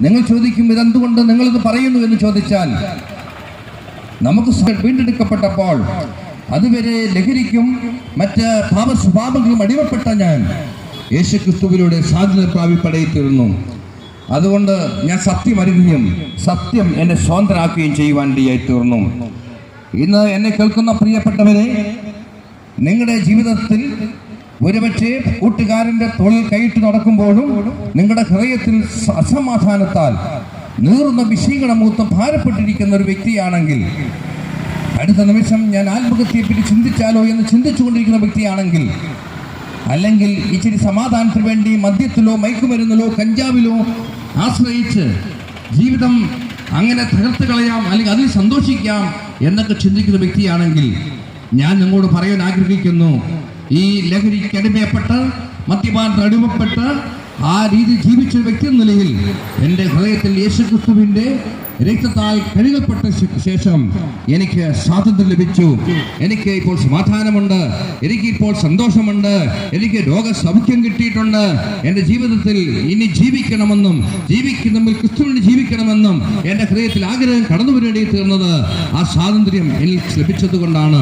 നിങ്ങൾ ചോദിക്കും, ഇതെന്തുകൊണ്ട് നിങ്ങളിത് പറയുന്നു എന്ന് ചോദിച്ചാൽ, നമുക്ക് വീണ്ടെടുക്കപ്പെട്ടപ്പോൾ അതുവരെ ലഹരിക്കും മറ്റ് സ്വഭാവങ്ങളും അടിമപ്പെട്ട ഞാൻ യേശുക്രിസ്തുവിലൂടെ സാധ്യത പ്രാപിപ്പടയിത്തീർന്നു. അതുകൊണ്ട് ഞാൻ സത്യം അറിയുകയും സത്യം എന്നെ സ്വതന്ത്രരാക്കുകയും ചെയ്യുവാനിടയായി തീർന്നു. ഇന്ന് എന്നെ കേൾക്കുന്ന പ്രിയപ്പെട്ടവരെ, നിങ്ങളുടെ ജീവിതത്തിൽ ഒരുപക്ഷെ കൂട്ടുകാരൻ്റെ തോളിൽ കൈയിട്ട് നടക്കുമ്പോഴും നിങ്ങളുടെ ഹൃദയത്തിൽ അസമാധാനത്താൽ നീറുന്ന വിഷയങ്ങളമൂത്ത് ഭാരപ്പെട്ടിരിക്കുന്ന ഒരു വ്യക്തിയാണെങ്കിൽ, അടുത്ത നിമിഷം ഞാൻ ആത്മഹത്യയെപ്പറ്റി ചിന്തിച്ചാലോ എന്ന് ചിന്തിച്ചുകൊണ്ടിരിക്കുന്ന വ്യക്തിയാണെങ്കിൽ, അല്ലെങ്കിൽ ഇച്ചിരി സമാധാനത്തിന് വേണ്ടി മദ്യത്തിലോ മയക്കുമരുന്നിലോ കഞ്ചാവിലോ ആശ്രയിച്ച് ജീവിതം അങ്ങനെ തകർത്ത് കളയാം, അല്ലെങ്കിൽ അതിൽ സന്തോഷിക്കാം എന്നൊക്കെ ചിന്തിക്കുന്ന വ്യക്തിയാണെങ്കിൽ, ഞാൻ നിങ്ങളോട് പറയാൻ ആഗ്രഹിക്കുന്നു, ഈ ലഹരിക്ക് അടിമയപ്പെട്ട് മദ്യപാനത്തിന് അടിമപ്പെട്ട് ആ രീതി ജീവിച്ച വ്യക്തി എന്ന നിലയിൽ എൻ്റെ ഹൃദയത്തിൽ യേശുക്രിസ്തുവിൻ്റെ രക്തത്താൽ കഴുകപ്പെട്ട ശേഷം എനിക്ക് സ്വാതന്ത്ര്യം ലഭിച്ചു. എനിക്ക് ഇപ്പോൾ സമാധാനമുണ്ട്, എനിക്കിപ്പോൾ സന്തോഷമുണ്ട്, എനിക്ക് രോഗസൗഖ്യം കിട്ടിയിട്ടുണ്ട്. എൻ്റെ ജീവിതത്തിൽ ഇനി ജീവിക്കണമെന്നും ജീവിക്കുന്നെങ്കിൽ ക്രിസ്തുവിന് ജീവിക്കണമെന്നും എൻ്റെ ഹൃദയത്തിൽ ആഗ്രഹം കടന്നു വരേണ്ടി തീർന്നത് ആ സ്വാതന്ത്ര്യം എനിക്ക് ലഭിച്ചത് കൊണ്ടാണ്.